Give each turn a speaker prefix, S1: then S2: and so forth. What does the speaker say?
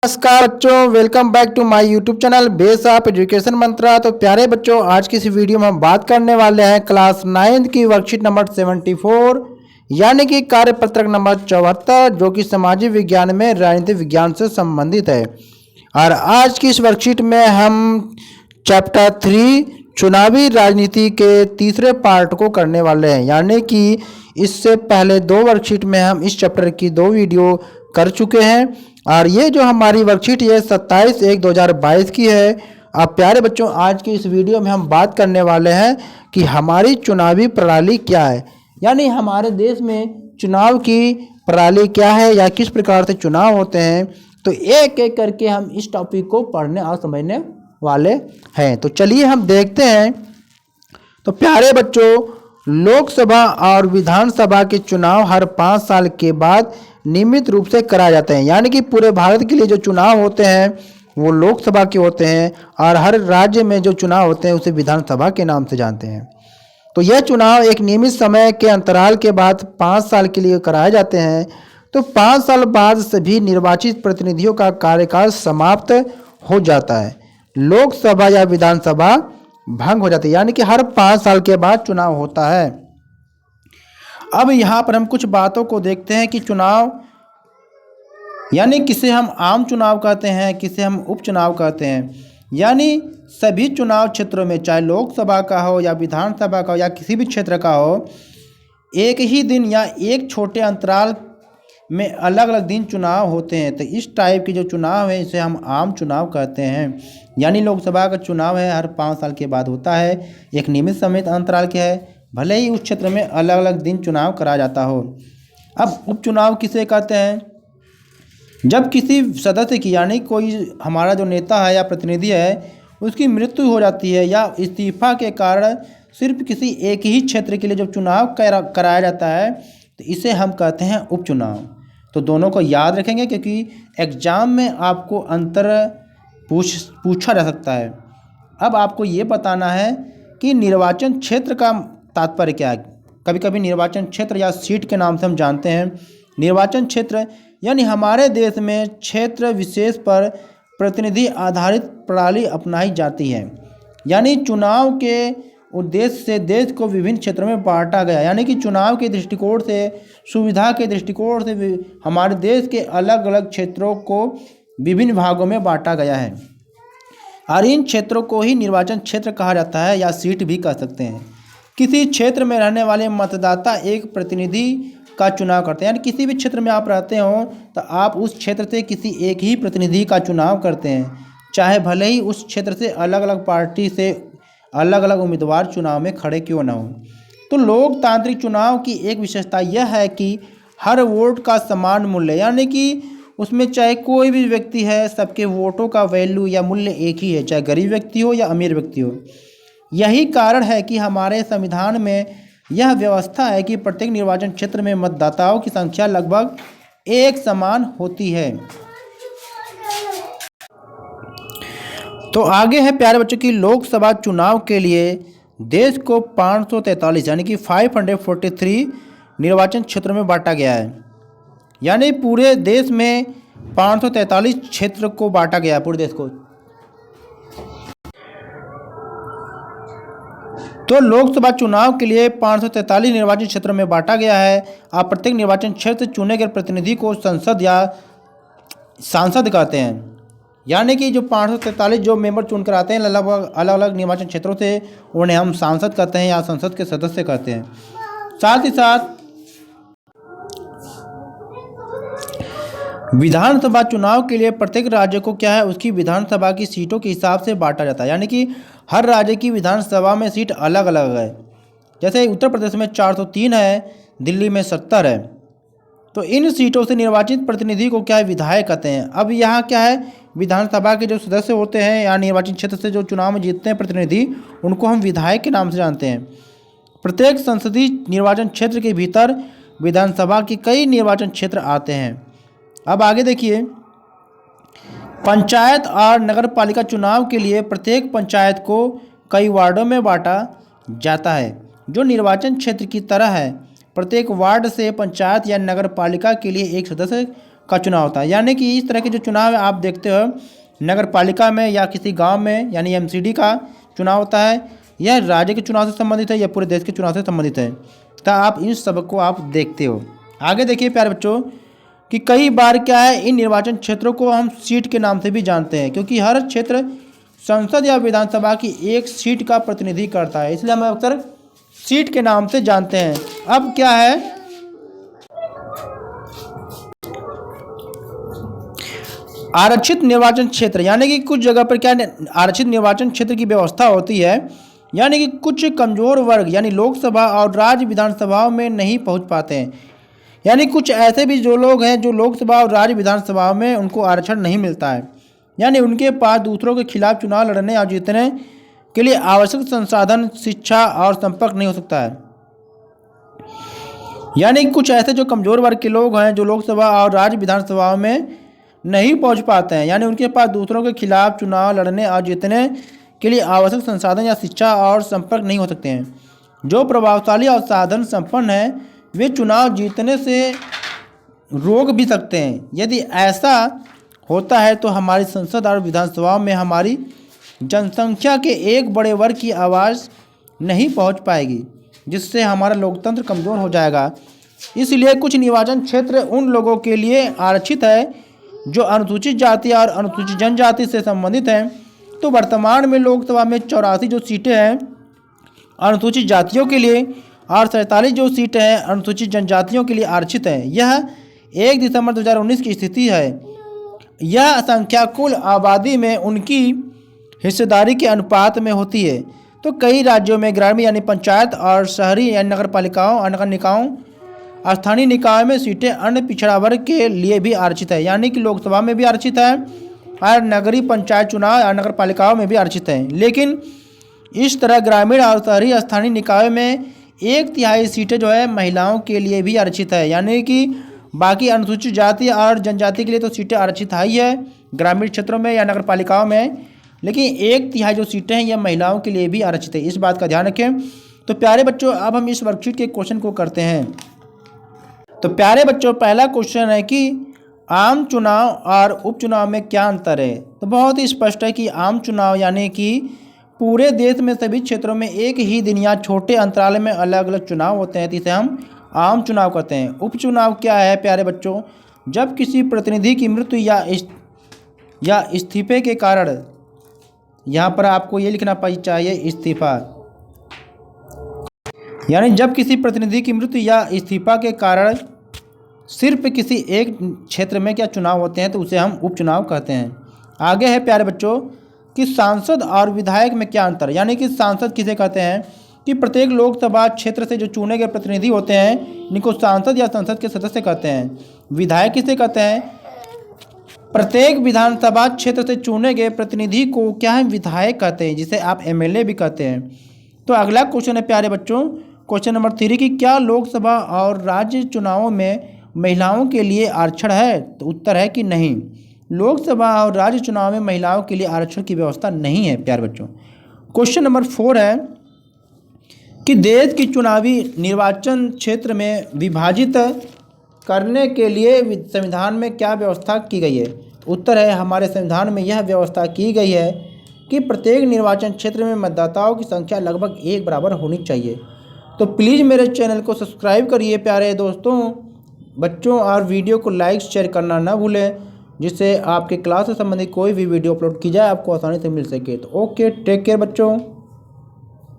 S1: नमस्कार बच्चों, welcome back to my YouTube channel base of education Mantra. तो प्यारे बच्चों, आज की इस वीडियो में हम बात करने वाले हैं क्लास 9 की वर्कशीट नंबर 74 यानी कि कार्यपत्रक नंबर 74, जो कि सामाजिक विज्ञान में राजनीतिक विज्ञान से संबंधित है। और आज की इस वर्कशीट में हम चैप्टर 3 चुनावी राजनीति के तीसरे पार्ट को करने वाले हैं। यानी कि इससे पहले दो वर्कशीट में हम इस चैप्टर की दो वीडियो कर चुके हैं और ये जो हमारी वर्कशीट ये 27/1/2022 की है। अब प्यारे बच्चों, आज की इस वीडियो में हम बात करने वाले हैं कि हमारी चुनावी प्रणाली क्या है, यानी हमारे देश में चुनाव की प्रणाली क्या है या किस प्रकार से चुनाव होते हैं। तो एक एक करके हम इस टॉपिक को पढ़ने और समझने वाले हैं। तो चलिए हम देखते हैं। तो प्यारे बच्चों, लोकसभा और विधानसभा के चुनाव हर 5 साल के बाद नियमित रूप से कराए जाते हैं। यानी कि पूरे भारत के लिए जो चुनाव होते हैं वो लोकसभा के होते हैं और हर राज्य में जो चुनाव होते हैं उसे विधानसभा के नाम से जानते हैं। तो यह चुनाव एक नियमित समय के अंतराल के बाद 5 साल के लिए कराए जाते हैं। तो 5 साल बाद सभी निर्वाचित प्रतिनिधियों का कार्यकाल समाप्त हो जाता है, लोकसभा या विधानसभा भंग हो जाती है। यानी कि हर 5 साल के बाद चुनाव होता है। अब यहाँ पर हम कुछ बातों को देखते हैं कि चुनाव यानी किसे हम आम चुनाव कहते हैं, किसे हम उपचुनाव कहते हैं। यानी सभी चुनाव क्षेत्रों में, चाहे लोकसभा का हो या विधानसभा का हो या किसी भी क्षेत्र का हो, एक ही दिन या एक छोटे अंतराल में अलग अलग दिन चुनाव होते हैं। तो इस टाइप के जो चुनाव है इसे हम आम चुनाव कहते हैं। यानी लोकसभा का चुनाव है हर 5 साल के बाद होता है, एक नियमित समय अंतराल के है, भले ही उस क्षेत्र में अलग अलग दिन चुनाव कराया जाता हो। अब उपचुनाव किसे कहते हैं? जब किसी सदस्य की यानी कोई हमारा जो नेता है या प्रतिनिधि है उसकी मृत्यु हो जाती है या इस्तीफा के कारण सिर्फ किसी एक ही क्षेत्र के लिए जब चुनाव कराया जाता है तो इसे हम कहते हैं उपचुनाव। तो दोनों को याद रखेंगे क्योंकि एग्जाम में आपको अंतर पूछा जा सकता है। अब आपको ये बताना है कि निर्वाचन क्षेत्र का तात्पर्य क्या है। कभी कभी निर्वाचन क्षेत्र या सीट के नाम से हम जानते हैं। निर्वाचन क्षेत्र यानी हमारे देश में क्षेत्र विशेष पर प्रतिनिधि आधारित प्रणाली अपनाई जाती है। यानी चुनाव के उद्देश्य से देश को विभिन्न क्षेत्रों में बांटा गया। यानी कि चुनाव के दृष्टिकोण से, सुविधा के दृष्टिकोण से हमारे देश के अलग अलग क्षेत्रों को विभिन्न भागों में बांटा गया है और इन क्षेत्रों को ही निर्वाचन क्षेत्र कहा जाता है या सीट भी कह सकते हैं। किसी क्षेत्र में रहने वाले मतदाता एक प्रतिनिधि का चुनाव करते हैं। यानी किसी भी क्षेत्र में आप रहते हो तो आप उस क्षेत्र से किसी एक ही प्रतिनिधि का चुनाव करते हैं, चाहे भले ही उस क्षेत्र से अलग अलग पार्टी से अलग अलग उम्मीदवार चुनाव में खड़े क्यों न हो। तो लोकतांत्रिक चुनाव की एक विशेषता यह है कि हर वोट का समान मूल्य, यानी कि उसमें चाहे कोई भी व्यक्ति है, सबके वोटों का वैल्यू या मूल्य एक ही है, चाहे गरीब व्यक्ति हो या अमीर व्यक्ति हो। यही कारण है कि हमारे संविधान में यह व्यवस्था है कि प्रत्येक निर्वाचन क्षेत्र में मतदाताओं की संख्या लगभग एक समान होती है। तो आगे है प्यारे बच्चों की लोकसभा चुनाव के लिए देश को 543 यानी कि 543 निर्वाचन क्षेत्रों में बांटा गया है। यानी पूरे देश में 543 क्षेत्र को बांटा गया है, पूरे देश को। तो लोकसभा चुनाव के लिए 543 निर्वाचन क्षेत्रों में बांटा गया है। आप प्रत्येक निर्वाचन क्षेत्र से चुने गए प्रतिनिधि को संसद या सांसद कहते हैं। यानी कि जो 543 जो मेंबर चुनकर आते हैं अलग अलग निर्वाचन क्षेत्रों से, उन्हें हम सांसद कहते हैं या संसद के सदस्य कहते हैं। साथ ही साथ विधानसभा चुनाव के लिए प्रत्येक राज्य को क्या है, उसकी विधानसभा की सीटों के हिसाब से बांटा जाता है। यानी कि हर राज्य की विधानसभा में सीट अलग अलग है। जैसे उत्तर प्रदेश में 403 है, दिल्ली में 70 है। तो इन सीटों से निर्वाचित प्रतिनिधि को क्या है, विधायक कहते हैं। अब यहाँ क्या है, विधानसभा के जो सदस्य होते हैं या निर्वाचित क्षेत्र से जो चुनाव में जीतते हैं प्रतिनिधि, उनको हम विधायक के नाम से जानते हैं। प्रत्येक संसदीय निर्वाचन क्षेत्र के भीतर विधानसभा के कई निर्वाचन क्षेत्र आते हैं। अब आगे देखिए, पंचायत और नगर पालिका चुनाव के लिए प्रत्येक पंचायत को कई वार्डों में बांटा जाता है जो निर्वाचन क्षेत्र की तरह है। प्रत्येक वार्ड से पंचायत या नगर पालिका के लिए एक सदस्य का चुनाव होता है। यानी कि इस तरह के जो चुनाव है आप देखते हो नगर पालिका में या किसी गांव में यानी एमसीडी का चुनाव होता है, यह राज्य के चुनाव से संबंधित है या पूरे देश के चुनाव से संबंधित है। तो आप इन सब को आप देखते हो। आगे देखिए प्यारे बच्चों कि कई बार क्या है इन निर्वाचन क्षेत्रों को हम सीट के नाम से भी जानते हैं, क्योंकि हर क्षेत्र संसद या विधानसभा की एक सीट का प्रतिनिधि करता है, इसलिए हम अक्सर सीट के नाम से जानते हैं। अब क्या है आरक्षित निर्वाचन क्षेत्र, यानी कि कुछ जगह पर क्या आरक्षित निर्वाचन क्षेत्र की व्यवस्था होती है, यानी कि कुछ कमजोर वर्ग यानी लोकसभा और राज्य विधानसभाओं में नहीं पहुंच पाते हैं। यानी कुछ ऐसे भी जो लोग हैं जो लोकसभा और राज्य विधानसभाओं में उनको आरक्षण नहीं मिलता है, यानी उनके पास दूसरों के खिलाफ चुनाव लड़ने और जीतने के लिए आवश्यक संसाधन, शिक्षा और संपर्क नहीं हो सकता है। यानी कुछ ऐसे जो कमजोर वर्ग के लोग हैं जो लोकसभा और राज्य विधानसभाओं में नहीं पहुंच पाते हैं, यानी उनके पास दूसरों के खिलाफ चुनाव लड़ने और जीतने के लिए आवश्यक संसाधन या शिक्षा और संपर्क नहीं हो सकते हैं। जो प्रभावशाली और साधन संपन्न हैं वे चुनाव जीतने से रोक भी सकते हैं। यदि ऐसा होता है तो हमारी संसद और विधानसभाओं में हमारी जनसंख्या के एक बड़े वर्ग की आवाज़ नहीं पहुंच पाएगी, जिससे हमारा लोकतंत्र कमज़ोर हो जाएगा। इसलिए कुछ निर्वाचन क्षेत्र उन लोगों के लिए आरक्षित है जो अनुसूचित जाति और अनुसूचित जनजाति से संबंधित हैं। तो वर्तमान में लोकसभा में 84 जो सीटें हैं अनुसूचित जातियों के लिए और 47 जो सीटें हैं अनुसूचित जनजातियों के लिए आरक्षित है। यह 1 दिसंबर 2019 की स्थिति है। यह संख्या कुल आबादी में उनकी हिस्सेदारी के अनुपात में होती है। तो कई राज्यों में ग्रामीण यानी पंचायत और शहरी यानी नगर पालिकाओं और नगर निकायों स्थानीय निकाय में सीटें अन्य पिछड़ा वर्ग के लिए भी आरक्षित है, यानी कि लोकसभा में भी आरक्षित है और नगरीय पंचायत चुनाव और नगर पालिकाओं में भी आरक्षित है। लेकिन इस तरह ग्रामीण और शहरी स्थानीय निकायों में 1/3 सीटें जो है महिलाओं के लिए भी आरक्षित है, यानी कि बाकी अनुसूचित जाति और जनजाति के लिए तो सीटें आरक्षित ही है ग्रामीण क्षेत्रों में या नगर पालिकाओं में, लेकिन 1/3 जो सीटें हैं यह महिलाओं के लिए भी आरक्षित है। इस बात का ध्यान रखें। तो प्यारे बच्चों अब हम इस वर्कशीट के क्वेश्चन को करते हैं। तो प्यारे बच्चों पहला क्वेश्चन है कि आम चुनाव और उपचुनाव में क्या अंतर है। तो बहुत ही स्पष्ट है कि आम चुनाव यानी कि पूरे देश में सभी क्षेत्रों में एक ही दिन या छोटे अंतराल में अलग अलग चुनाव होते हैं, तो इसे हम आम चुनाव कहते हैं। उपचुनाव क्या है प्यारे बच्चों, जब किसी प्रतिनिधि की मृत्यु या इस्तीफे के कारण, यहाँ पर आपको ये लिखना चाहिए इस्तीफा, यानी जब किसी प्रतिनिधि की मृत्यु या इस्तीफा के कारण सिर्फ किसी एक क्षेत्र में क्या चुनाव होते हैं तो उसे हम उपचुनाव कहते हैं। आगे है प्यारे बच्चों कि सांसद और विधायक में क्या अंतर, यानी कि सांसद किसे कहते हैं कि प्रत्येक लोकसभा क्षेत्र से जो चुने गए प्रतिनिधि होते हैं इनको सांसद या संसद के सदस्य कहते हैं। विधायक किसे कहते हैं, प्रत्येक विधानसभा क्षेत्र से चुने गए प्रतिनिधि को क्या है विधायक कहते हैं, जिसे आप एमएलए भी कहते हैं। तो अगला क्वेश्चन है प्यारे बच्चों क्वेश्चन नंबर 3 कि क्या लोकसभा और राज्य चुनावों में महिलाओं के लिए आरक्षण है। तो उत्तर है कि नहीं, लोकसभा और राज्य चुनाव में महिलाओं के लिए आरक्षण की व्यवस्था नहीं है प्यारे बच्चों। क्वेश्चन नंबर 4 है कि देश की चुनावी निर्वाचन क्षेत्र में विभाजित करने के लिए संविधान में क्या व्यवस्था की गई है। उत्तर है हमारे संविधान में यह व्यवस्था की गई है कि प्रत्येक निर्वाचन क्षेत्र में मतदाताओं की संख्या लगभग एक बराबर होनी चाहिए। तो प्लीज़ मेरे चैनल को सब्सक्राइब करिए प्यारे दोस्तों बच्चों, और वीडियो को लाइक शेयर करना ना भूलें, जिससे आपके क्लास से संबंधित कोई भी वीडियो अपलोड की जाए आपको आसानी से मिल सके। तो ओके, टेक केयर बच्चों।